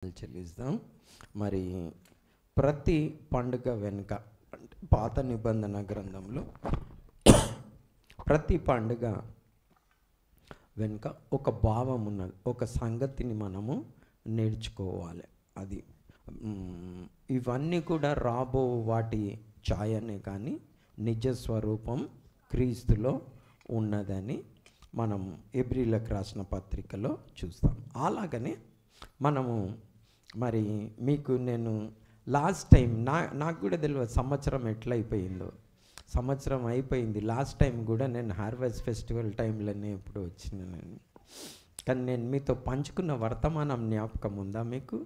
చెల్లిస్తాం. మరి ప్రతి పండుగ వెనుక అంటే పాత నిబంధన గ్రంథంలో ప్రతి పండుగ వెనుక ఒక భావం ఉన్నది, ఒక సంగతిని మనము నేర్చుకోవాలి. అది ఇవన్నీ కూడా రాబో వాటి ఛాయనే కానీ నిజ స్వరూపం క్రీస్తులో ఉన్నదని మనం ఎబ్రీలకు రాసిన పత్రికలో చూస్తాం. అలాగనే మనము మరి మీకు నేను లాస్ట్ టైం నాకు కూడా తెలియదు సంవత్సరం ఎట్లా అయిపోయిందో. సంవత్సరం అయిపోయింది. లాస్ట్ టైం కూడా నేను హార్వెస్ట్ ఫెస్టివల్ టైంలోనే ఎప్పుడు వచ్చినాను. కానీ నేను మీతో పంచుకున్న వర్తమానం జ్ఞాపకం ఉందా మీకు?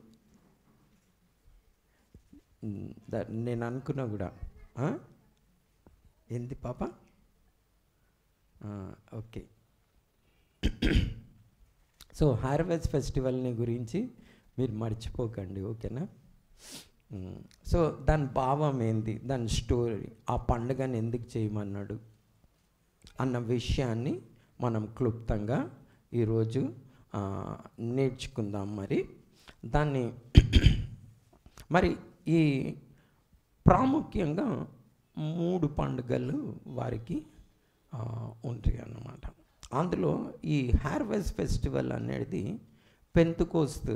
నేను అనుకున్నా కూడా. ఏంది పాప? ఓకే. సో హార్వెస్ట్ ఫెస్టివల్ని గురించి మీరు మర్చిపోకండి, ఓకేనా? సో దాని భావం ఏంది, దాని స్టోరీ, ఆ పండుగను ఎందుకు చేయమన్నాడు అన్న విషయాన్ని మనం క్లుప్తంగా ఈరోజు నేర్చుకుందాం. మరి దాన్ని మరి ఈ ప్రాముఖ్యంగా 3 పండుగలు వారికి ఉంటాయి అన్నమాట. అందులో ఈ హార్వెస్ట్ ఫెస్టివల్ అనేది పెంతెకోస్తు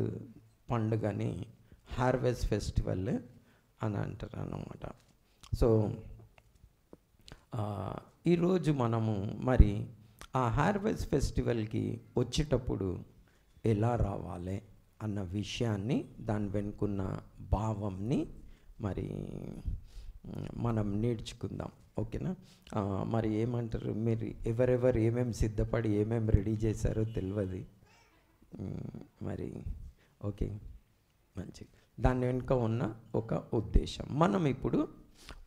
పండుగని హార్వెస్ట్ ఫెస్టివల్ అని అంటారు అన్నమాట. సో ఈరోజు మనము మరి ఆ హార్వెస్ట్ ఫెస్టివల్కి వచ్చేటప్పుడు ఎలా రావాలి అన్న విషయాన్ని, దాని వెనుకున్న భావంని మరి మనం నేర్చుకుందాం, ఓకేనా? మరి ఏమంటారు మీరు, ఎవరెవరు ఏమేమి సిద్ధపడి ఏమేమి రెడీ చేశారో తెలియదు మరి. ఓకే, మంచి. దాని వెనుక ఉన్న ఒక ఉద్దేశం. మనం ఇప్పుడు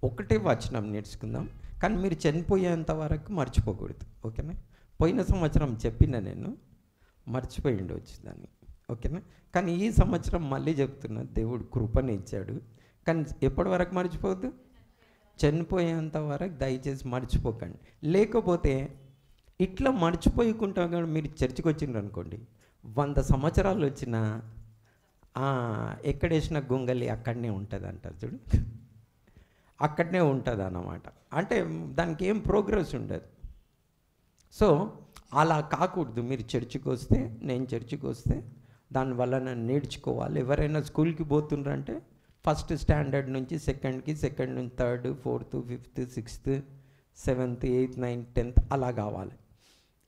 ఒకటే వచనం నేర్చుకుందాం, కానీ మీరు చనిపోయేంత వరకు మర్చిపోకూడదు, ఓకేనా? పోయిన సంవత్సరం చెప్పిన నేను మర్చిపోయి ఉండవచ్చు దాన్ని, ఓకేనా? కానీ ఈ సంవత్సరం మళ్ళీ చెప్తున్నా, దేవుడు కృపని ఇచ్చాడు. కానీ ఎప్పటి వరకు మర్చిపోవద్దు? చనిపోయేంత వరకు దయచేసి మర్చిపోకండి. లేకపోతే ఇట్లా మర్చిపోయకుండా మీరు చర్చికి వచ్చిండ్రు అనుకోండి, 100 సంవత్సరాలు వచ్చినా ఎక్కడేసిన గొంగలి అక్కడనే ఉంటుంది అంటారు చూడు, అక్కడనే ఉంటుంది అన్నమాట. అంటే దానికి ఏం ప్రోగ్రెస్ ఉండదు. సో అలా కాకూడదు. మీరు చర్చికి వస్తే, నేను చర్చికి వస్తే దానివల్ల నేను నేర్చుకోవాలి. ఎవరైనా స్కూల్కి పోతుండ్రంటే ఫస్ట్ స్టాండర్డ్ నుంచి సెకండ్కి, సెకండ్ నుంచి third, fourth, fifth, sixth, 7th, 8th, 9th, 10th అలా కావాలి.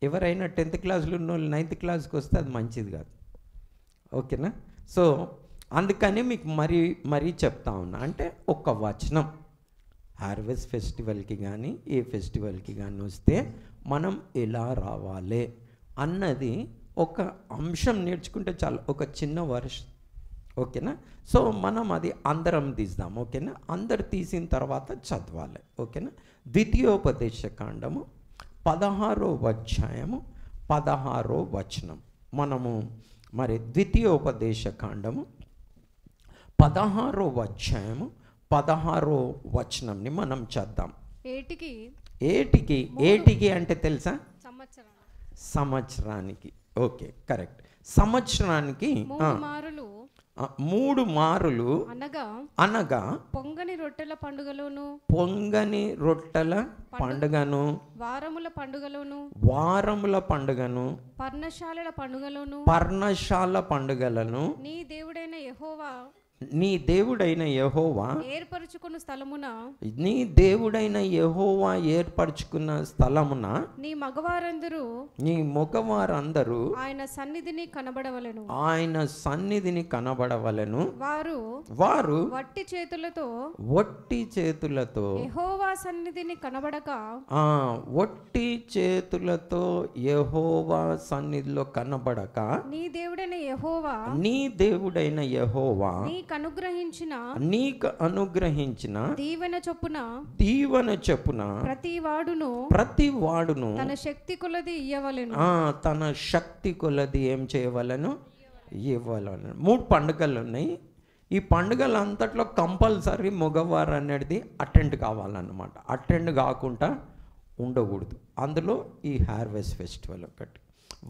ఎవరైనా 10th క్లాస్లో ఉన్న వాళ్ళు 9th క్లాస్కి వస్తే అది మంచిది కాదు, ఓకేనా? సో అందుకని మీకు మరీ చెప్తా ఉన్నా. అంటే ఒక వచనం హార్వెస్ట్ ఫెస్టివల్కి కానీ ఏ ఫెస్టివల్కి కానీ వస్తే మనం ఎలా రావాలి అన్నది ఒక అంశం నేర్చుకుంటే చాలు, ఒక చిన్న వర్షం, ఓకేనా? సో మనం అది అందరం తీద్దాం, ఓకేనా? అందరు తీసిన తర్వాత చదవాలి, ఓకేనా? ద్వితీయోపదేశ కాండము 16వ అధ్యాయము 16వ వచనం. మనము మరి ద్వితీయోపదేశ కాండము 16వ అధ్యాయము 16వ వచనంని మనం చద్దాం. ఏటికి అంటే తెలుసా? సంవత్సరానికి. Okay, correct. సంవత్సరానికి 3 మారులు అనగా పొంగని రొట్టెల పండుగలోను, వారముల పండుగను, పర్ణశాల పండుగలను నీ దేవుడైన యెహోవా ఏర్పరచుకున్న స్థలమున నీ మగవారందరూ ఆయన సన్నిధిని కనబడవలెను. వారు వట్టి చేతులతో యెహోవా సన్నిధిని కనబడక, యెహోవా సన్నిధిలో కనబడక, నీ దేవుడైన యెహోవా నీకు అనుగ్రహించిన దీవెన చొప్పున ప్రతి వాడును తన శక్తి కొలది ఏం చేయవలను? ఇవ్వాలను. 3 పండుగలు ఉన్నాయి. ఈ పండుగలు అంతట్లో కంపల్సరీ మగవారు అనేది అటెండ్ కావాలన్నమాట. అటెండ్ కాకుండా ఉండకూడదు. అందులో ఈ హార్వెస్ట్ ఫెస్టివల్ ఒకటి,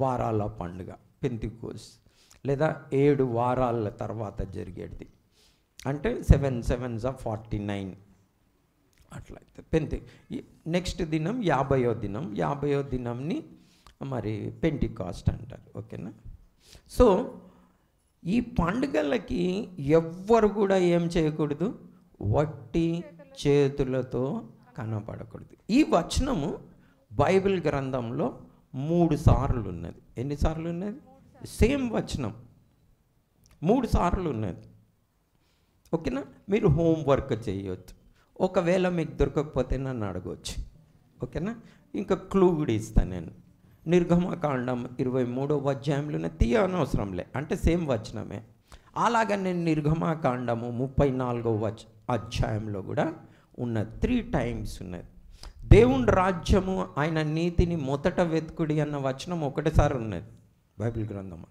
వారాల పండుగ, పెంతెకోస్తు. లేదా 7 వారాల తర్వాత జరిగేది. అంటే 7 7s 49 అట్లా అయితే నెక్స్ట్ దినం 50వ దినం. 50వ దినంని మరి పెంటికాస్ట్ అంటారు. ఓకేనా? సో ఈ పండుగలకి ఎవ్వరు కూడా ఏం చేయకూడదు, వట్టి చేతులతో కనపడకూడదు. ఈ వచనము బైబిల్ గ్రంథంలో 3 సార్లు ఉన్నది. ఎన్నిసార్లు ఉన్నది? సేమ్ వచనం 3 సార్లు ఉన్నది. ఓకేనా? మీరు హోంవర్క్ చేయవచ్చు. ఒకవేళ మీకు దొరకకపోతే నన్ను అడగవచ్చు. ఓకేనా? ఇంకా క్లూ కూడా ఇస్తాను నేను. నిర్గమకాండం 23వ అధ్యాయంలోనే తీయనవసరంలే, అంటే సేమ్ వచనమే. అలాగా నేను నిర్గమకాండము 34వ అధ్యాయంలో కూడా ఉన్నది. 3 టైమ్స్ ఉన్నది. దేవుని రాజ్యము ఆయన నీతిని మొదట వెతుకుడి అన్న వచనం ఒకటిసారి ఉన్నది బైబిల్ గ్రంథం.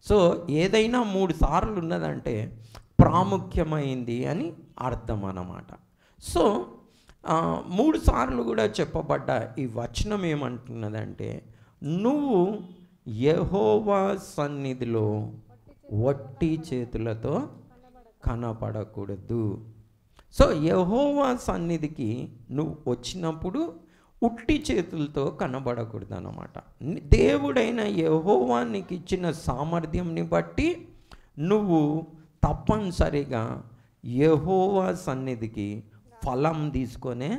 సో ఏదైనా 3 సార్లు ఉన్నదంటే ప్రాముఖ్యమైంది అని అర్థం అన్నమాట. సో 3 సార్లు కూడా చెప్పబడ్డ ఈ వచనం ఏమంటున్నదంటే, నువ్వు యెహోవా సన్నిధిలో వట్టి చేతులతో కనపడకూడదు. సో యెహోవా సన్నిధికి నువ్వు వచ్చినప్పుడు ఉట్టి చేతులతో కనబడకూడదు అన్నమాట. దేవుడైన యెహోవా నీకు ఇచ్చిన సామర్థ్యంని బట్టి నువ్వు తప్పనిసరిగా యెహోవా సన్నిధికి ఫలం తీసుకొనే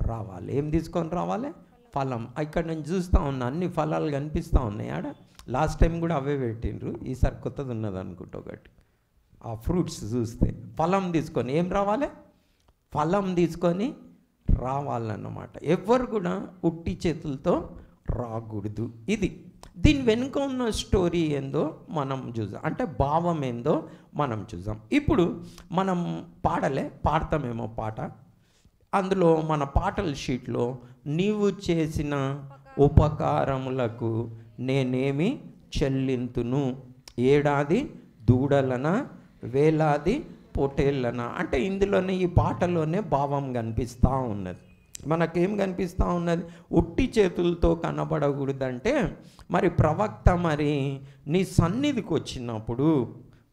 రావాలి. ఏం తీసుకొని రావాలి? ఫలం. ఇక్కడ నేను చూస్తూ ఉన్నా, అన్ని ఫలాలు కనిపిస్తూ ఉన్నాయి ఆడ. లాస్ట్ టైం కూడా అవే పెట్టిండ్రు, ఈసారి కొత్తది ఉన్నది అనుకుంటా ఒకటి. ఆ ఫ్రూట్స్ చూస్తే ఫలం తీసుకొని ఏం రావాలి? ఫలం తీసుకొని రావాలన్నమాట. ఎవరు కూడా ఉట్టి చేతులతో రాకూడదు. ఇది దీని వెనుక ఉన్న స్టోరీ ఏందో మనం చూద్దాం, అంటే భావం ఏందో మనం చూద్దాం. ఇప్పుడు మనం పాడతామేమో పాట. అందులో మన పాటల షీట్లో నీవు చేసిన ఉపకారములకు నేనేమి చెల్లింతును, ఏడాది దూడలన వేలాది పొటేళ్ళన. అంటే ఇందులోనే ఈ పాటలోనే భావం కనిపిస్తూ ఉన్నది. మనకేం కనిపిస్తూ ఉన్నది? ఉట్టి చేతులతో కనబడకూడదంటే మరి ప్రవక్త మరి నీ సన్నిధికి వచ్చినప్పుడు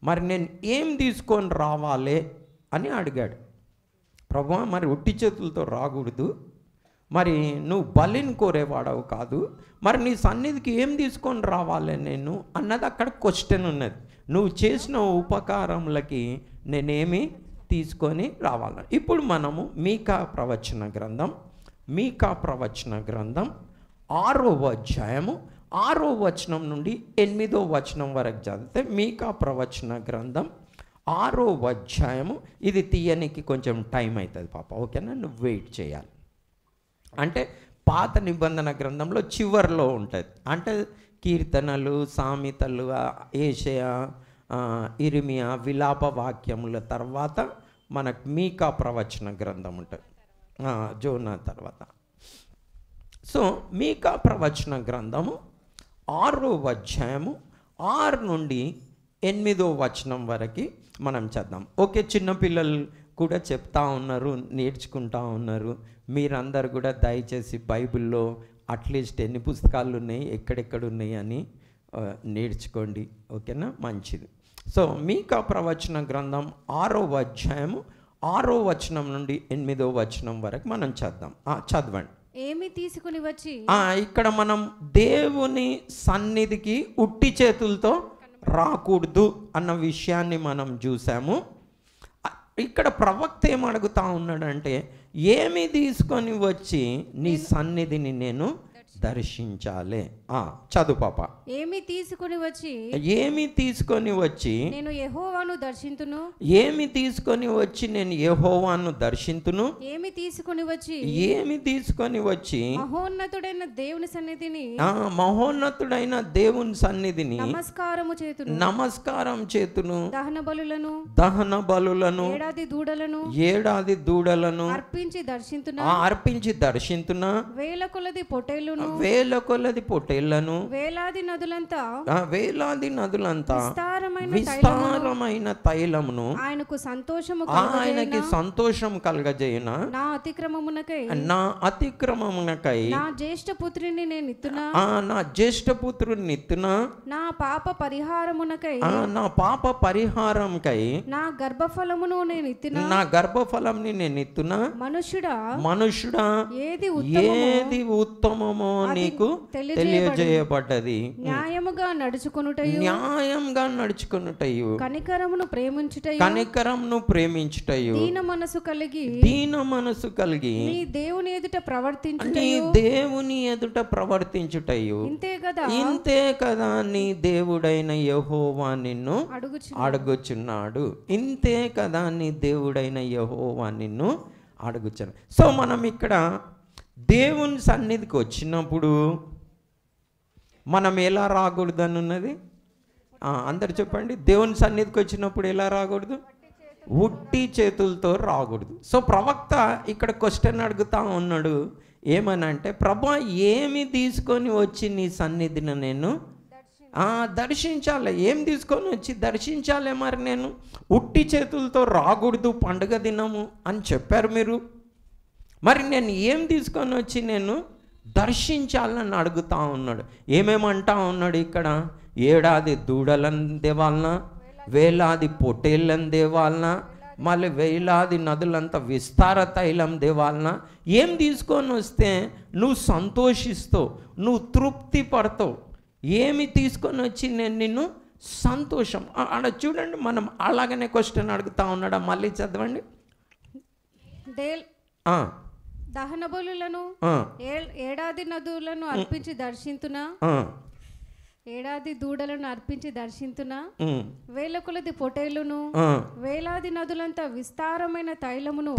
మరి నేను ఏం తీసుకొని రావాలి అని అడిగాడు. ప్రభువా, మరి ఉట్టి చేతులతో రాకూడదు, మరి నువ్వు బలిని కోరేవాడవు కాదు, మరి నీ సన్నిధికి ఏం తీసుకొని రావాలి నేను అన్నది అక్కడ క్వశ్చన్ ఉన్నది. నువ్వు చేసిన ఉపకారములకి నేనేమి తీసుకొని రావాలి. ఇప్పుడు మనము మీకా ప్రవచన గ్రంథం 6వ అధ్యాయము 6వ వచనం నుండి 8వ వచనం వరకు చదివితే, మీకా ప్రవచన గ్రంథం 6వ అధ్యాయము. ఇది తీయనికి కొంచెం టైం అవుతుంది పాప, ఓకేనా? నువ్వు వెయిట్ చేయాలి. అంటే పాత నిబంధన గ్రంథంలో చివరిలో ఉంటుంది. అంటే కీర్తనలు, సామెతలు, యెషయా, ఇర్మియా, విలాప వాక్యముల తర్వాత మనకు మీకా ప్రవచన గ్రంథం ఉంటుంది, జోనా తర్వాత. సో మీకా ప్రవచన గ్రంథము 6వ అధ్యాయము 6 నుండి 8వ వచనం వరకు మనం చద్దాం. ఓకే, చిన్నపిల్లలు కూడా చెప్తా ఉన్నారు, నేర్చుకుంటా ఉన్నారు. మీరందరూ కూడా దయచేసి బైబిల్లో అట్లీస్ట్ ఎన్ని పుస్తకాలు ఉన్నాయి, ఎక్కడెక్కడ ఉన్నాయి అని నేర్చుకోండి. ఓకేనా? మంచిది. సో మీకా ప్రవచన గ్రంథం 6వ అధ్యాయము 6వ వచనం నుండి 8వ వచనం వరకు మనం చదవండి. ఏమి తీసుకుని వచ్చి, ఇక్కడ మనం దేవుని సన్నిధికి ఉట్టి చేతులతో రాకూడదు అన్న విషయాన్ని మనం చూసాము. ఇక్కడ ప్రవక్త ఏం అడుగుతా ఉన్నాడంటే, ఏమి తీసుకొని వచ్చి నీ సన్నిధిని నేను దర్శించాలి. చదువు పాప. ఏమి తీసుకొని వచ్చి నేను యెహోవాను దర్శింతును. ఏమి తీసుకొని వచ్చి నేను యెహోవాను దర్శింతును. ఏమి తీసుకొని వచ్చి మహోన్నతుడైన దేవుని సన్నిధిని నమస్కారం చేతును. దహన బలులను ఏడాది దూడలను అర్పించి దర్శింతునా. వేల కొలది పొట్టేళ్లను వేలాది నదులంతా విస్తారమైన శ్రేష్టమైన తైలమును ఆయనకి సంతోషం కలగజేయున నా అతిక్రమమునకై నా జ్యేష్ఠ పుత్రుని ఇత్తునా నా పాప పరిహారమునకై నా గర్భఫలమును నేను ఇత్తునా మనుష్యుడా ఏది ఉత్తమమో నీకు తెలియజేయబడ్డది. న్యాయముగా నడుచుకొనుటయు కనికరమును ప్రేమించుటయు దీన మనసు కలిగి నీ దేవుని ఎదుట ప్రవర్తించుటయు ఇంతే కదా నీ దేవుడైన యెహోవా నిన్ను అడుగుచున్నాడు. ఇంతే కదా నీ దేవుడైన యెహోవా నిన్ను అడుగుచున్నాడు. సో మనం ఇక్కడ దేవుని సన్నిధికి వచ్చినప్పుడు మనం ఎలా రాకూడదని ఉన్నది? అందరు చెప్పండి. దేవుని సన్నిధికి వచ్చినప్పుడు ఎలా రాకూడదు? ఉట్టి చేతులతో రాకూడదు. సో ప్రవక్త ఇక్కడ క్వశ్చన్ అడుగుతా ఉన్నాడు, ఏమనంటే, ప్రభా ఏమి తీసుకొని వచ్చి నీ సన్నిధిని నేను దర్శించాలి? ఏం తీసుకొని వచ్చి దర్శించాలి? మరి నేను ఉట్టి చేతులతో రాకూడదు పండుగ దినము అని చెప్పారు మీరు. మరి నేను ఏం తీసుకొని వచ్చి నేను దర్శించాలని అడుగుతా ఉన్నాడు. ఏమేమంటా ఉన్నాడు ఇక్కడ? ఏడాది దూడలను దేవాలనా, వేలాది పొట్టేళ్ళని దేవాలనా, మళ్ళీ వేలాది నదులంతా విస్తార తైలం దేవాలనా? ఏం తీసుకొని వస్తే నువ్వు సంతోషిస్తావు, నువ్వు తృప్తి పడతావు? ఏమి తీసుకొని వచ్చి నేను నిన్ను సంతోషం? అక్కడ చూడండి, మనం అలాగనే క్వశ్చన్ అడుగుతా ఉన్నాడా? మళ్ళీ చదవండి. దహన బలులను ఏడాది నదులను అర్పించి దర్శింతునా, ఏడాది దూడలను అర్పించి దర్శింతునా, వేల కొలది పొటేలును వేలాది నదులంతా విస్తారమైన తైలమును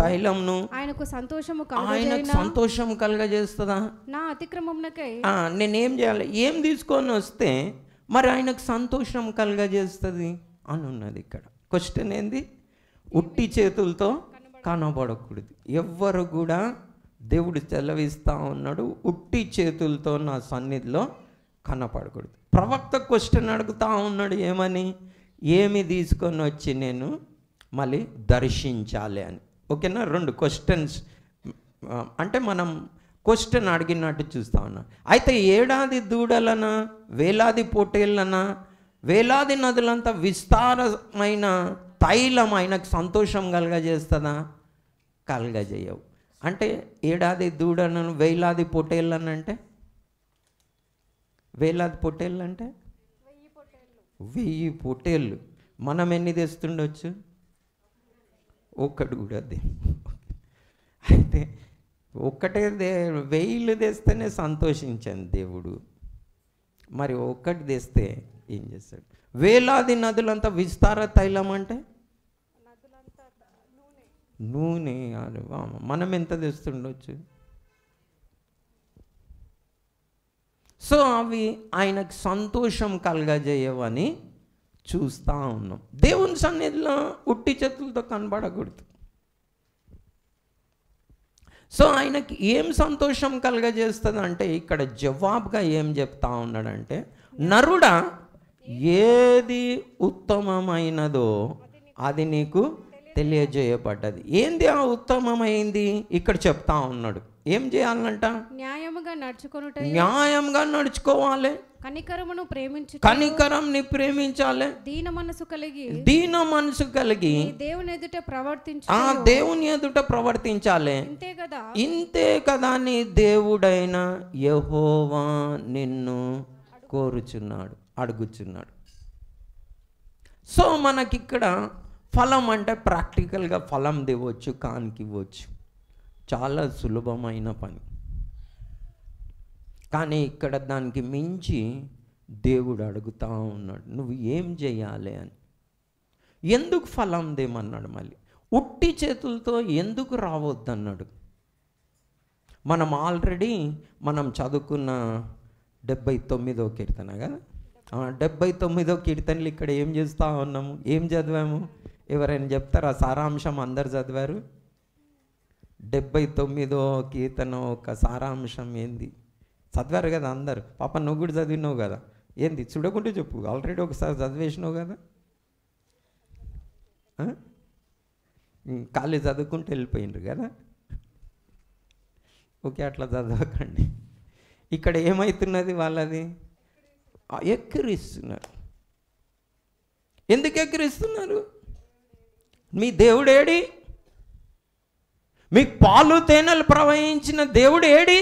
ఆయనకు సంతోషం కలగజేస్తుందా? నా అతిక్రమమునకై నేనేం చేయాలి? ఏం తీసుకొని వస్తే మరి ఆయనకు సంతోషం కలగజేస్తుంది అని ఉన్నది ఇక్కడ. క్వశ్చన్ ఏంది? ఉట్టి చేతులతో కనబడకూడదు. ఎవ్వరు కూడా దేవుడు సెలవిస్తూ ఉన్నాడు, ఉట్టి చేతులతో నా సన్నిధిలో కనపడకూడదు. ప్రవక్త క్వశ్చన్ అడుగుతూ ఉన్నాడు, ఏమని? ఏమి తీసుకొని వచ్చి నేను మళ్ళీ దర్శించాలి అని. ఓకేనా? రెండు క్వశ్చన్స్ అంటే మనం క్వశ్చన్ అడిగినట్టు చూస్తూ ఉన్నాం. అయితే ఏడాది దూడలనా, వేలాది పొట్టేళ్ళనా, వేలాది నదులంతా విస్తారమైన తైలం ఆయనకు సంతోషం కలగజేస్తుందా? కలగజేయవు. అంటే ఏడాది దూడలను వేలాది పొట్టేళ్ళను అంటే, వేలాది పొట్టేళ్ళు అంటే 1000 పొట్టేళ్ళు. మనం ఎన్ని తెస్తుండొచ్చు? ఒక్కటి కూడా అదే. అయితే ఒక్కటే 1000 తెస్తేనే సంతోషించాను దేవుడు. మరి ఒక్కటి తెస్తే ఏం చేస్తాడు? వేలాది నదులంతా విస్తార తైలం అంటే నూనె. మనం ఎంత తెస్తుండొచ్చు? సో అవి ఆయనకు సంతోషం కలగజేయవని చూస్తూ ఉన్నాం. దేవుని సన్నిధిలో ఉట్టి చేతులతో కనబడకూడదు. సో ఆయనకి ఏం సంతోషం కలగజేస్తుంది అంటే, ఇక్కడ జవాబుగా ఏం చెప్తా ఉన్నాడంటే, నరుడా ఏది ఉత్తమమైనదో అది నీకు తెలియజేయబడ్డది. ఏంది ఆ ఉత్తమమైంది? ఇక్కడ చెప్తా ఉన్నాడు. ఏం చేయాలంట? న్యాయంగా నడుచుకోవాలి, కనికరంని ప్రేమించాలి, దీన మనసు కలిగి దేవుని ఎదుట ప్రవర్తించాలి. ఇంతే కదా నీ దేవుడైన యెహోవా నిన్ను కోరుచున్నాడు, అడుగుచున్నాడు. సో మనకిక్కడ ఫలం అంటే ప్రాక్టికల్గా ఫలం ఇవ్వచ్చు, కానికి ఇవ్వచ్చు, చాలా సులభమైన పని. కానీ ఇక్కడ దానికి మించి దేవుడు అడుగుతూ ఉన్నాడు, నువ్వు ఏం చేయాలి అని. ఎందుకు ఫలం దేమన్నాడు? మళ్ళీ ఉట్టి చేతులతో ఎందుకు రావద్దన్నాడు? మనం ఆల్రెడీ చదువుకున్న 79వ కీర్తన కదా, 79వ కీర్తనలు ఇక్కడ ఏం చేస్తూ ఉన్నాము, ఏం చదివాము? ఎవరైనా చెప్తారా? సారాంశం అందరు చదివారు. 79వ కీర్తన ఒక సారాంశం ఏంది? చదివారు కదా అందరు. పాప నువ్వు కూడా చదివినావు కదా, ఏంది చూడకుంటే చెప్పు. ఆల్రెడీ ఒకసారి చదివేసినావు కదా. ఖాళీ చదువుకుంటూ వెళ్ళిపోయినారు కదా. ఓకే, అట్లా చదవకండి. ఇక్కడ ఏమవుతున్నది వాళ్ళది? ఎక్కిరిస్తున్నారు. ఎందుకు ఎక్కిరిస్తున్నారు? మీ దేవుడేడి? మీకు పాలు తేనెలు ప్రవహించిన దేవుడు ఏడి?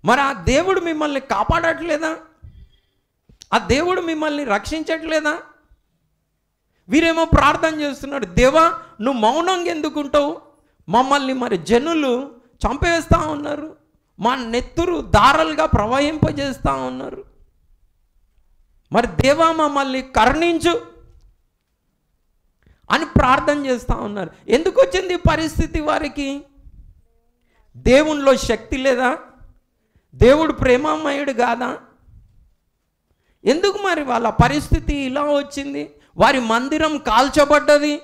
మరి ఆ దేవుడు మిమ్మల్ని కాపాడట్లేదా? ఆ దేవుడు మిమ్మల్ని రక్షించట్లేదా? వీరేమో ప్రార్థన చేస్తున్నాడు, దేవా నువ్వు మౌనంగా ఎందుకుంటావు? మమ్మల్ని మరి జనులు చంపేస్తూ ఉన్నారు, మా నెత్తురు దారాలుగా ప్రవహింపజేస్తూ ఉన్నారు, మరి దేవా మమ్మల్ని కరుణించు అని ప్రార్థన చేస్తూ ఉన్నారు. ఎందుకు వచ్చింది పరిస్థితి వారికి? దేవునిలో శక్తి లేదా? దేవుడు ప్రేమమయుడు కాదా? ఎందుకు మరి వాళ్ళ పరిస్థితి ఇలా వచ్చింది? వారి మందిరం కాల్చబడ్డది,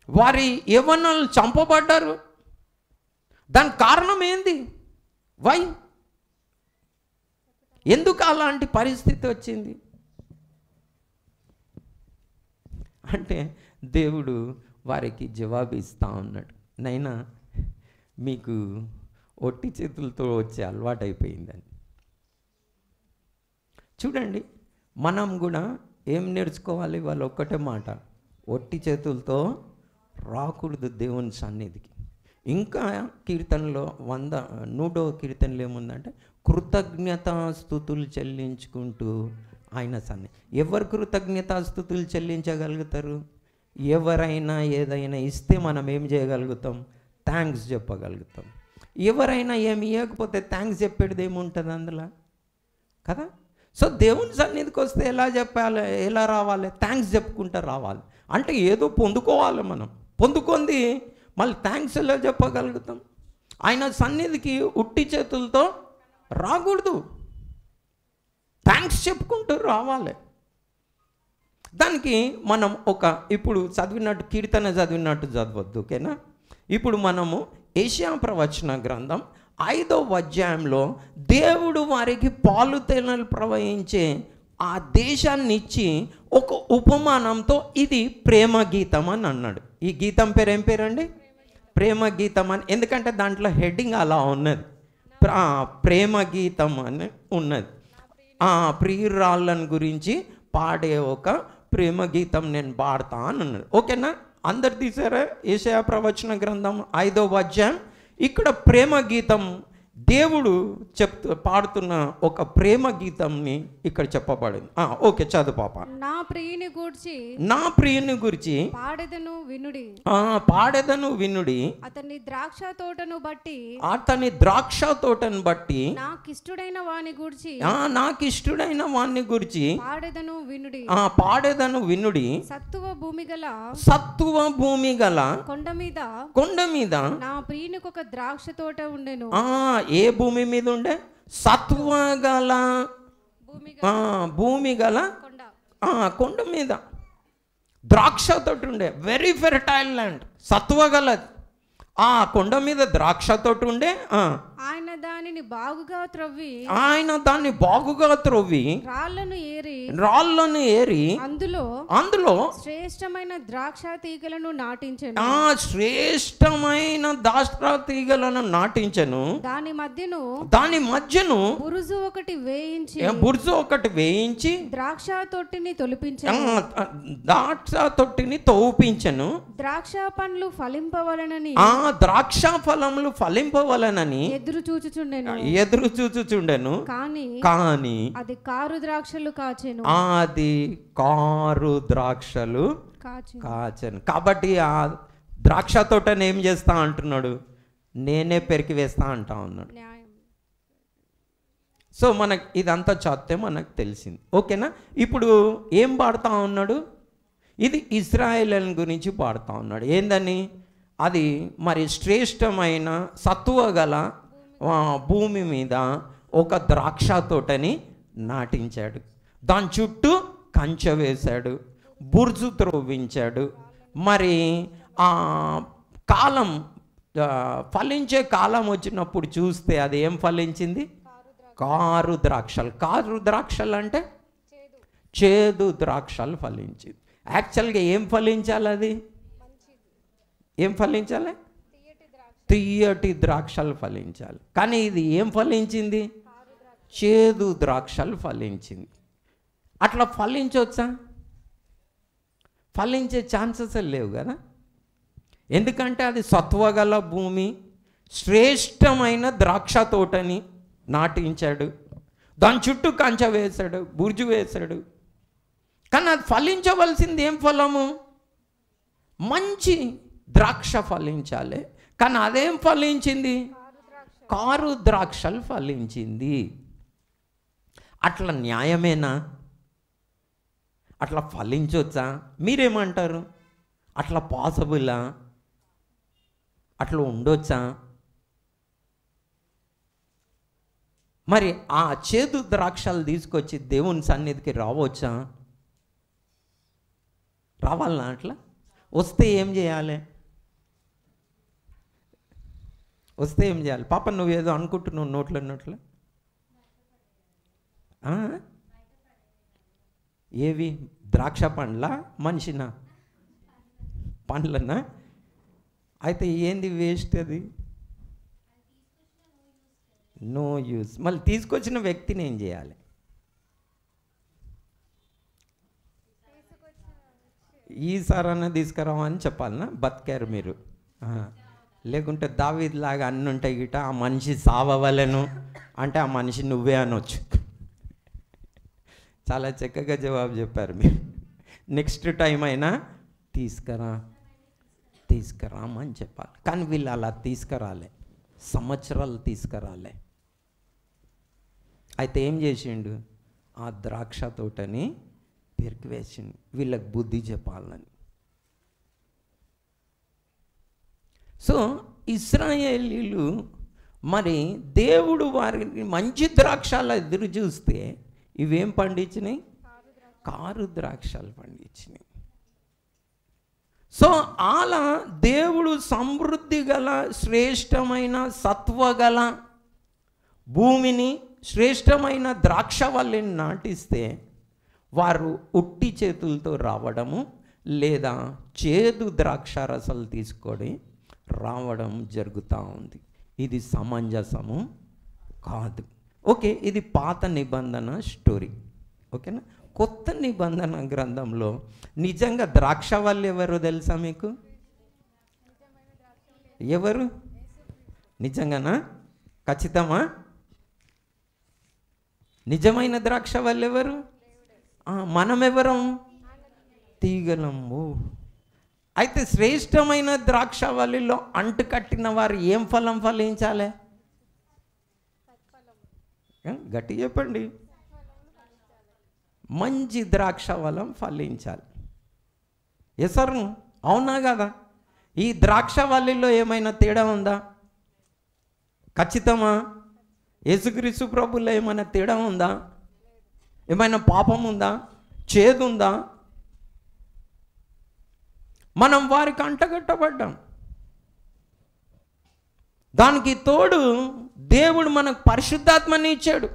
వారి యవ్వనాలు చంపబడ్డారు. దానికి కారణం ఏంది? వై? ఎందుకు అలాంటి పరిస్థితి వచ్చింది అంటే దేవుడు వారికి జవాబు ఇస్తూ ఉన్నాడు, నైనా మీకు ఒట్టి చేతులతో వచ్చే అలవాటు అయిపోయిందని. చూడండి, మనం కూడా ఏం నేర్చుకోవాలి? వాళ్ళు ఒక్కటే మాట, ఒట్టి చేతులతో రాకూడదు దేవుని సన్నిధికి. ఇంకా కీర్తనలో 100వ కీర్తనలో ఏముందంటే, కృతజ్ఞతాస్తుతులు చెల్లించుకుంటూ ఆయన సన్నిధి. ఎవరు కృతజ్ఞతాస్తుతులు చెల్లించగలుగుతారు? ఎవరైనా ఏదైనా ఇస్తే మనం ఏం చేయగలుగుతాం? థ్యాంక్స్ చెప్పగలుగుతాం. ఎవరైనా ఏమి ఇవ్వకపోతే థ్యాంక్స్ చెప్పేది ఏముంటుంది అందులో కదా. సో దేవుని సన్నిధికి వస్తే ఎలా చెప్పాలి, ఎలా రావాలి? థ్యాంక్స్ చెప్పుకుంటూ రావాలి. అంటే ఏదో పొందుకోవాలి మనం, పొందుకుంది మళ్ళీ థ్యాంక్స్ ఎలా చెప్పగలుగుతాం? ఆయన సన్నిధికి ఉట్టి చేతులతో రాకూడదు, థ్యాంక్స్ చెప్పుకుంటూ రావాలి. దానికి మనం ఇప్పుడు చదివినట్టు కీర్తన చదివినట్టు చదవద్దు, ఓకేనా? ఇప్పుడు మనము యెషయా ప్రవచన గ్రంథం 5వ అధ్యాయంలో దేవుడు వారికి పాలు తేనెలు ప్రవహించే ఆ దేశాన్ని ఇచ్చి ఒక ఉపమానంతో ఇది ప్రేమ గీతం అని అన్నాడు. ఈ గీతం పేరు ఏం పేరండి? ప్రేమ గీతం అని. ఎందుకంటే దాంట్లో హెడ్డింగ్ అలా ఉన్నది, ప్రేమ గీతం అని ఉన్నది. ప్రియురాళ్ళని గురించి పాడే ఒక ప్రేమ గీతం నేను పాడతా అని అన్నాడు, ఓకేనా? అందరు తీసారా? యెషయా ప్రవచన గ్రంథం 5వ అధ్యాయం. ఇక్కడ ప్రేమ గీతం, దేవుడు పాడుతున్న ఒక ప్రేమ గీతంని ఇక్కడ చెప్పబడింది. ఓకే, చదువు పాప. నా ప్రియుని గురించి పాడెదను వినుడి, పాడెదను వినుడి. అతని ద్రాక్ష తోటను బట్టి నాకిష్టుడైన వాని గురించి పాడెదను వినుడి. సత్తువ భూమి గల కొండ మీద నా ప్రియునికి ఒక ద్రాక్ష తోట ఉండెను. ఏ భూమి మీద ఉండే? సత్వ గల భూమి గల కొండ మీద ద్రాక్ష తోట ఉండే. వెరీ ఫెర్టైల్ ల్యాండ్, సత్వ గలది. ఆ కొండ మీద ద్రాక్ష తోట ఉండే. ఆయన దానిని దాన్ని బాగుగా త్రవ్వి రాళ్ళను ఏరి అందులో శ్రేష్టమైన ద్రాక్ష తీగలను నాటించెను. దాని మధ్యను బురుజు ఒకటి వేయించి ద్రాక్ష తొట్టిని తవ్వించెను. ద్రాక్ష పండ్లు ఫలింపవలనని ద్రాక్ష ఫలములు ఫలింపవలనని ఎదురు చూచుచుండెను. కానీ అది కారు ద్రాక్షలు కాచెను. కాబట్టి ఆ ద్రాక్ష తోటని ఏం చేస్తా అంటున్నాడు? నేనే పెరికి వేస్తా అంటా ఉన్నాడు. సో మనకు ఇదంతా చదివితే మనకు తెలిసింది, ఓకేనా? ఇప్పుడు ఏం పాడుతూ ఉన్నాడు? ఇది ఇశ్రాయేలుల గురించి పాడుతూ ఉన్నాడు. ఏందని? అది మరి శ్రేష్టమైన సత్తువ గల భూమి మీద ఒక ద్రాక్ష తోటని నాటించాడు. దాని చుట్టూ కంచె వేశాడు, బుర్జు త్రవ్వించాడు. మరి ఆ కాలం ఫలించే కాలం వచ్చినప్పుడు చూస్తే అది ఏం ఫలించింది? కారు ద్రాక్షలు అంటే చేదు ద్రాక్షలు ఫలించింది. యాక్చువల్గా ఏం ఫలించాలి? అది ఏం ఫలించాలి? తియ్యటి ద్రాక్షలు ఫలించాలి. కానీ ఇది ఏం ఫలించింది? చేదు ద్రాక్షలు ఫలించింది. అట్లా ఫలించవచ్చా? ఫలించే ఛాన్సెస్ లేవు కదా. ఎందుకంటే అది సత్వగల భూమి, శ్రేష్టమైన ద్రాక్ష తోటని నాటించాడు, దాని చుట్టూ కంచె వేశాడు, బుర్జు వేశాడు. కానీ అది ఫలించవలసింది ఏం ఫలము? మంచి ద్రాక్ష ఫలించాలి. కానీ అదేం ఫలించింది? కారు ద్రాక్షలు ఫలించింది. అట్లా న్యాయమేనా? అట్లా ఫలించవచ్చా? మీరేమంటారు? అట్లా పాసిబులా? అట్లా ఉండొచ్చా? మరి ఆ చేదు ద్రాక్షలు తీసుకొచ్చి దేవుని సన్నిధికి రావచ్చా? రావాలనా? అట్లా వస్తే ఏం చేయాలి? వస్తే ఏం చేయాలి? పాప నువ్వేదో అనుకుంటున్నావు నోట్ల ఏవి? ద్రాక్ష పండ్ల మనిషినా? పండ్లనా? అయితే ఏంది వేస్ట్? అది నో యూస్. మళ్ళీ తీసుకొచ్చిన వ్యక్తిని ఏం చేయాలి? ఈసారన్నా తీసుకురావని చెప్పాలనా? బతికారు మీరు. లేకుంటే దావీదులాగా అన్నీ ఉంటాయి గిట, ఆ మనిషి సావవలెను అంటే ఆ మనిషి నువ్వే అనొచ్చు. చాలా చక్కగా జవాబు చెప్పారు మీరు. నెక్స్ట్ టైం అయినా తీసుకురామని చెప్పాలి. కానీ వీళ్ళు అలా తీసుకురాలే, సంవత్సరాలు తీసుకురాలే. అయితే ఏం చేసిండు? ఆ ద్రాక్ష తోటని పెరికివేసిండు వీళ్ళకి బుద్ధి చెప్పాలని. సో ఇశ్రాయేలీలు మరి దేవుడు వారిని మంచి ద్రాక్షలు ఎదురు చూస్తే ఇవేం పండించినాయి? కారు ద్రాక్షలు పండించినాయి. సో అలా దేవుడు సమృద్ధి గల శ్రేష్టమైన సత్వగల భూమిని, శ్రేష్టమైన ద్రాక్షవల్లిని నాటిస్తే వారు ఉట్టి చేతులతో రావడము లేదా చేదు ద్రాక్ష రసాలు తీసుకొని రావడం జరుగుతూ ఉంది. ఇది సమంజసము కాదు. ఓకే, ఇది పాత నిబంధన స్టోరీ. ఓకేనా? కొత్త నిబంధన గ్రంథంలో నిజంగా ద్రాక్షవల్లి ఎవరు తెలుసా మీకు? ఎవరు? నిజంగానా? ఖచ్చితమా? నిజమైన ద్రాక్షవల్లి ఎవరు? మనమెవరం? తీగలము. అయితే శ్రేష్టమైన ద్రాక్షవల్లిలో అంటు కట్టిన వారు ఏం ఫలం ఫలించాలి? గట్టి చెప్పండి. మంచి ద్రాక్ష ఫలం ఫలించాలి. ఎసరు అవునా కదా? ఈ ద్రాక్షవల్లిలో ఏమైనా తేడా ఉందా? ఖచ్చితమా? యేసుక్రీస్తు ప్రభుల్లో ఏమైనా తేడా ఉందా? ఏమైనా పాపం ఉందా? చేదుందా? మనం వారికి అంటగట్టబడ్డాం. దానికి తోడు దేవుడు మనకు పరిశుద్ధాత్మని ఇచ్చాడు,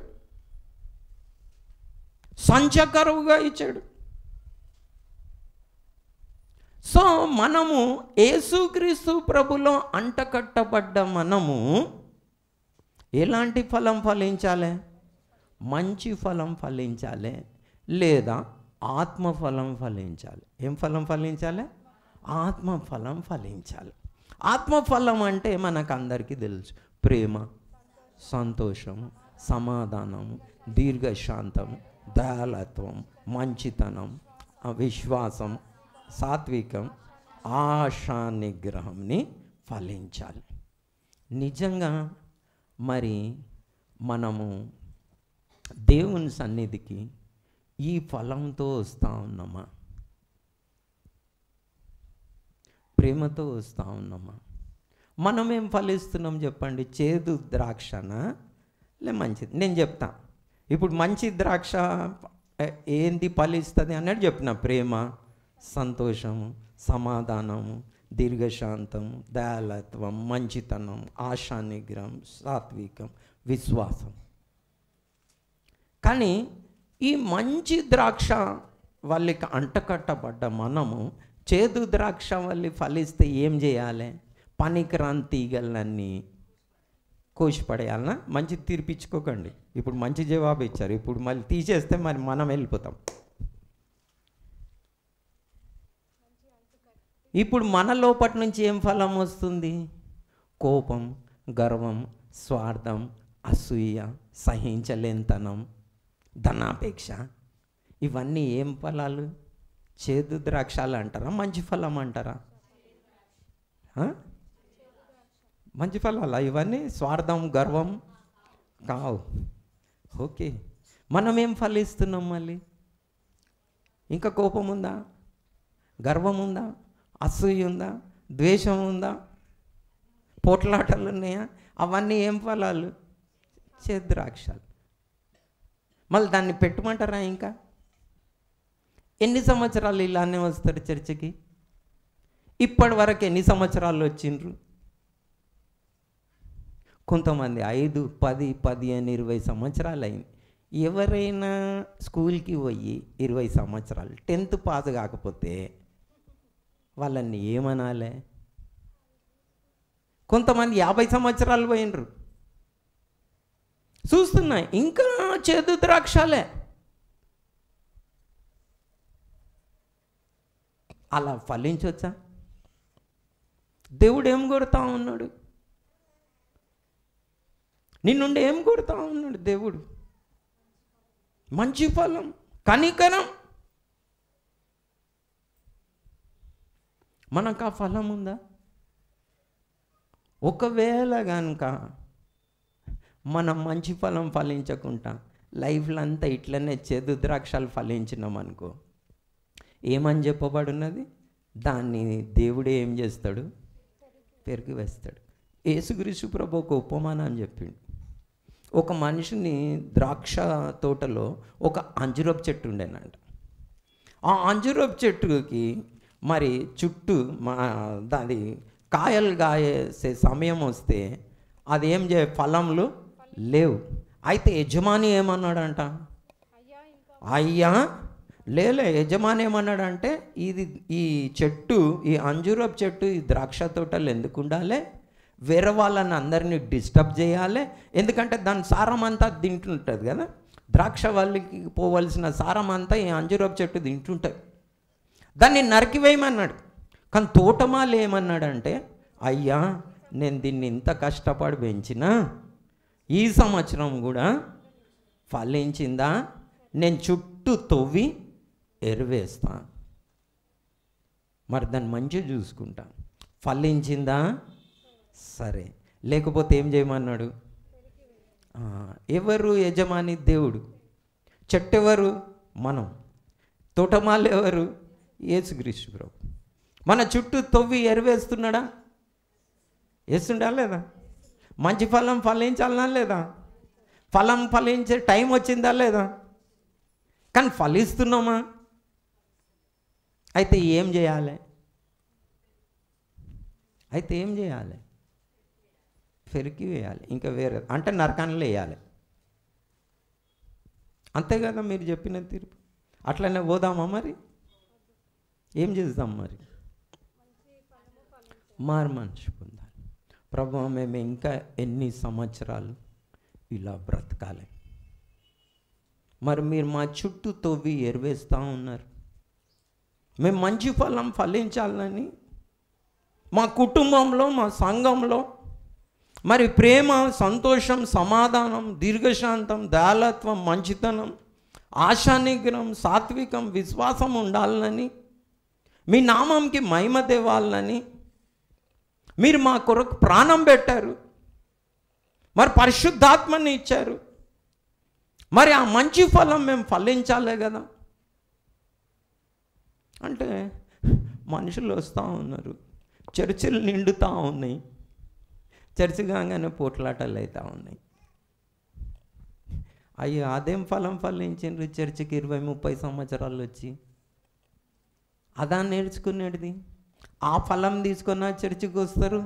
సంచకరువుగా ఇచ్చాడు. సో మనము యేసుక్రీస్తు ప్రభులో అంటకట్టబడ్డ మనము ఎలాంటి ఫలం ఫలించాలి? మంచి ఫలం ఫలించాలి లేదా ఆత్మఫలం ఫలించాలి. ఏం ఫలం ఫలించాలి? ఆత్మఫలం ఫలించాలి. ఆత్మఫలం అంటే మనకు అందరికీ తెలుసు. ప్రేమ, సంతోషము, సమాధానము, దీర్ఘశాంతము, దయాళత్వం, మంచితనం, విశ్వాసం, సాత్వికం, ఆశా నిగ్రహంని ఫలించాలి. నిజంగా మరి మనము దేవుని సన్నిధికి ఈ ఫలంతో వస్తూ ఉన్నామా? ప్రేమతో వస్తూ ఉన్నామా? మనం ఏం ఫలిస్తున్నాం చెప్పండి? చేదు ద్రాక్షనా లే మంచిది? నేను చెప్తా. ఇప్పుడు మంచి ద్రాక్ష ఏంది ఫలిస్తుంది అన్నట్టు చెప్పిన. ప్రేమ, సంతోషము, సమాధానము, దీర్ఘశాంతము, దయాళత్వం, మంచితనం, ఆశా నిగ్రహం, సాత్వికం, విశ్వాసం. కానీ ఈ మంచి ద్రాక్ష వాళ్ళకి అంటకట్టబడ్డ మనము చేదు ద్రాక్ష వల్లి ఫలిస్తే ఏం చేయాలి? పనికిరాని తీగలన్నీ కోసిపడేయాలనా? మంచి తీర్పిచ్చుకోకండి. ఇప్పుడు మంచి జవాబు ఇచ్చారు, ఇప్పుడు మళ్ళీ తీసేస్తే మరి మనం వెళ్ళిపోతాం. ఇప్పుడు మన లోపటి నుంచి ఏం ఫలం వస్తుంది? కోపం, గర్వం, స్వార్థం, అసూయ, సహించలేనితనం, ధనాపేక్ష. ఇవన్నీ ఏం ఫలాలు? చేదు ద్రాక్షాలు అంటారా, మంచి ఫలం అంటారా? మంచి ఫలాలా ఇవన్నీ? స్వార్థం, గర్వం కావు. ఓకే, మనం ఏం ఫలిస్తున్నాం మళ్ళీ? ఇంకా కోపం ఉందా? గర్వం ఉందా? అసూయ ఉందా? ద్వేషం ఉందా? పోట్లాటలు ఉన్నాయా? అవన్నీ ఏం ఫలాలు? చేదు ద్రాక్షాలు. మళ్ళీ దాన్ని పెట్టమంటారా? ఇంకా ఎన్ని సంవత్సరాలు ఇలానే వస్తారు చర్చికి? ఇప్పటి వరకు ఎన్ని సంవత్సరాలు వచ్చిండ్రు? కొంతమంది 5, 10, 15, 20 సంవత్సరాలు అయింది. ఎవరైనా స్కూల్కి పోయి 20 సంవత్సరాలు 10th పాస్ కాకపోతే వాళ్ళని ఏమనాలి? కొంతమంది 50 సంవత్సరాలు పోయినరు. చూస్తున్నాయి ఇంకా చేదు ద్రాక్షాలే. అలా ఫలించవచ్చా? దేవుడు ఏం కొడతా ఉన్నాడు? నిన్నుండి ఏం కొడతా ఉన్నాడు దేవుడు? మంచి ఫలం, కనికరం. మనకు ఆ ఫలం ఉందా? ఒకవేళ కనుక మనం మంచి ఫలం ఫలించకుండా లైఫ్లో అంతా ఇట్లనే చేదు ద్రాక్షాలు ఫలించినామనుకో, ఏమని చెప్పబడున్నది? దాన్ని దేవుడే ఏం చేస్తాడు? పెరిగి వేస్తాడు. యేసుక్రీస్తు ప్రభు ఒక ఉపమానం చెప్పిండు. ఒక మనిషిని ద్రాక్ష తోటలో ఒక అంజూరపు చెట్టు ఉండేనంట. ఆ అంజూరపు చెట్టుకి మరి చుట్టూ దాని కాయలు కాసే సమయం వస్తే అది ఏం ఫలములు లేవు. అయితే యజమాని ఏమన్నాడంట? అయ్యా లేలే. యజమాని ఏమన్నాడంటే, ఈ చెట్టు, ఈ అంజూరపు చెట్టు, ఈ ద్రాక్ష తోటలు ఎందుకు ఉండాలి? వేరే వాళ్ళని అందరినీ డిస్టర్బ్ చేయాలి. ఎందుకంటే దాని సారం అంతా తింటుంటుంది కదా. ద్రాక్ష వాళ్ళకి పోవలసిన సారం అంతా ఈ అంజూరపు చెట్టు తింటుంటుంది. దాన్ని నరికివేయమన్నాడు. కానీ తోటమాలి ఏమన్నాడంటే, అయ్యా నేను దీన్ని ఇంత కష్టపడి పెంచినా ఈ సంవత్సరం కూడా ఫలించిందా? నేను చుట్టూ తవ్వి ఎరువేస్తా, మరి దాన్ని మంచిగా చూసుకుంటా. ఫలించిందా? సరే, లేకపోతే ఏం చేయమన్నాడు? ఎవరు యజమాని? దేవుడు. చెట్టు ఎవరు? మనం. తోటమాలు ఎవరు? యేసుక్రీస్తు ప్రభు. మన చుట్టూ తవ్వి ఎరువేస్తున్నాడా? వేస్తుండా లేదా? మంచి ఫలం ఫలించాలనా లేదా? ఫలం ఫలించే టైం వచ్చిందా లేదా? కానీ ఫలిస్తున్నామా? అయితే ఏం చేయాలి? పెరికి వేయాలి. ఇంకా వేరే అంటే నరకాన్ని వేయాలి. అంతే కదా మీరు చెప్పిన తీర్పు. అట్లనే పోదామా? మరి ఏం చేద్దాం? మరి మారు మనసు పొందాలి. ప్రభువా, మేము ఇంకా ఎన్ని సంవత్సరాలు ఇలా బ్రతకాలి? మరి మీరు మా చుట్టూ తవ్వి ఎరువేస్తూ ఉన్నారు. మేము మంచి ఫలం ఫలించాలని మా కుటుంబంలో, మా సంఘంలో మరి ప్రేమ, సంతోషం, సమాధానం, దీర్ఘశాంతం, దయాళత్వం, మంచితనం, ఆశానిగ్రహం, సాత్వికం, విశ్వాసం ఉండాలని, మీ నామంకి మహిమ తేవాలని మీరు మా కొరకు ప్రాణం పెట్టారు. మరి పరిశుద్ధాత్మని ఇచ్చారు. మరి ఆ మంచి ఫలం మేము ఫలించాలే కదా. అంటే మనుషులు వస్తూ ఉన్నారు, చర్చిలు నిండుతూ ఉన్నాయి, చర్చి కాగానే పోట్లాటలు అవుతూ ఉన్నాయి. అయ్యో, అదేం ఫలం ఫలించిండ్రు చర్చికి 20-30 సంవత్సరాలు వచ్చి? అదా నేర్చుకునేది? ఆ ఫలం తీసుకొని చర్చికి వస్తారు.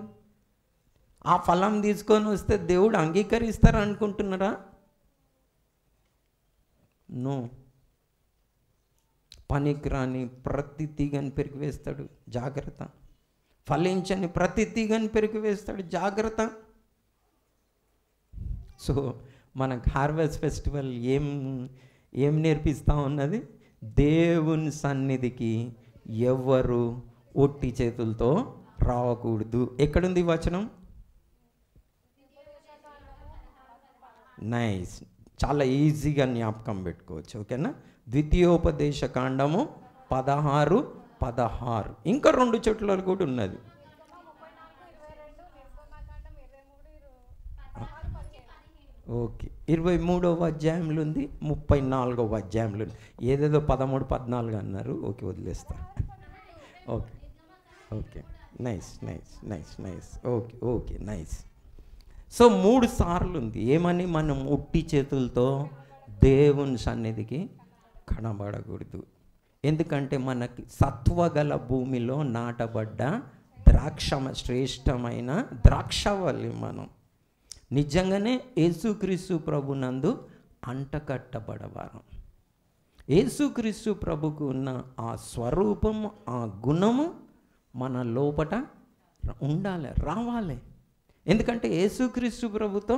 ఆ ఫలం తీసుకొని వస్తే దేవుడు అంగీకరిస్తారు అనుకుంటున్నారా? నో. పనికిరాని ప్రతి తీగని పెరిగివేస్తాడు, జాగ్రత్త. ఫలించని ప్రతి తీగని పెరిగివేస్తాడు, జాగ్రత్త. సో మనకు హార్వెస్ట్ ఫెస్టివల్ ఏం నేర్పిస్తూ ఉన్నది? దేవుని సన్నిధికి ఎవరు ఒట్టి చేతులతో రావకూడదు. ఎక్కడుంది వచనం? నైస్, చాలా ఈజీగా జ్ఞాపకం పెట్టుకోవచ్చు. ఓకేనా? ద్వితీయోపదేశ కాండము 16:16. ఇంకా 2 చోట్ల కూడా ఉన్నది. ఓకే, 23వ అధ్యాయంలో ఉంది, 34వ అధ్యాయంలో ఉంది. ఏదేదో 13, 14 అన్నారు. ఓకే, వదిలేస్తా. Okay okay, nice nice nice nice. Okay okay, nice. So 3 సార్లు ఉంది. ఏమని? మనం ఉట్టి చేతులతో దేవుని సన్నిధికి కనబడకూడదు. ఎందుకంటే మనకి సత్వగల భూమిలో నాటబడ్డ శ్రేష్టమైన ద్రాక్షవల్లి మనం. నిజంగానే యేసుక్రీస్తు ప్రభునందు అంటకట్టబడవారం. యేసుక్రీస్తు ప్రభుకు ఉన్న ఆ స్వరూపము, ఆ గుణము మన లోపట ఉండాలి, రావాలి. ఎందుకంటే యేసుక్రీస్తు ప్రభుతో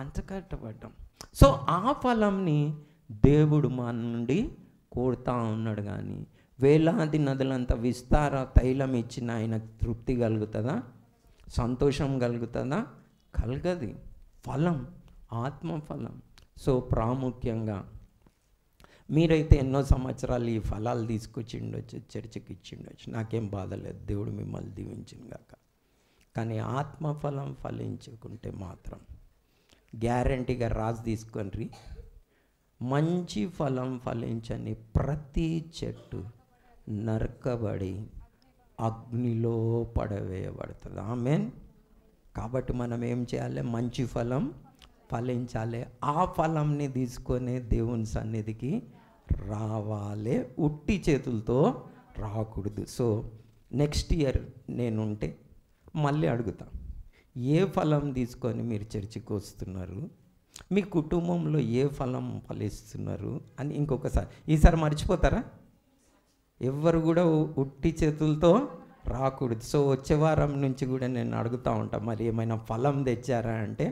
అంటకట్టబడ్డాం. సో ఆ ఫలంని దేవుడు మన నుండి కోరుతా ఉన్నాడు. కానీ వేలాది నదులంత విస్తార తైలం ఇచ్చిన ఆయన తృప్తి కలుగుతుందా? సంతోషం కలుగుతుందా? కలగది. ఫలం, ఆత్మఫలం. సో ప్రాముఖ్యంగా మీరైతే ఎన్నో సంవత్సరాలు ఈ ఫలాలు తీసుకొచ్చి ఉండొచ్చు, చర్చకి ఇచ్చి ఉండొచ్చు, నాకేం బాధ లేదు, దేవుడు మిమ్మల్ని దీవించిన గాక. కానీ ఆత్మఫలం ఫలించుకుంటే మాత్రం గ్యారంటీగా రాజు తీసుకొని, మంచి ఫలం ఫలించని ప్రతి చెట్టు నరకబడి అగ్నిలో పడవేయబడుతుంది. ఆమేన్. కాబట్టి మనం ఏం చేయాలి? మంచి ఫలం ఫలించాలి. ఆ ఫలంని తీసుకొని దేవుని సన్నిధికి రావాలి, ఉట్టి చేతులతో రాకూడదు. సో నెక్స్ట్ ఇయర్ నేనుంటే మళ్ళీ అడుగుతా, ఏ ఫలం తీసుకొని మీరు చర్చికి వస్తున్నారు, మీ కుటుంబంలో ఏ ఫలం ఫలిస్తున్నారు అని ఇంకొకసారి. ఈసారి మర్చిపోతారా? ఎవ్వరు కూడా ఉట్టి చేతులతో రాకూడదు. సో వచ్చే వారం నుంచి కూడా నేను అడుగుతూ ఉంటాను, మరి ఏమైనా ఫలం తెచ్చారా అంటే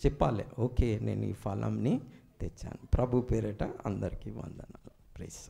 చెప్పాలి. ఓకే, నేను ఈ ఫలంని తెచ్చాను. ప్రభు పేరిట అందరికీ వందనాలు. ప్రైజ్.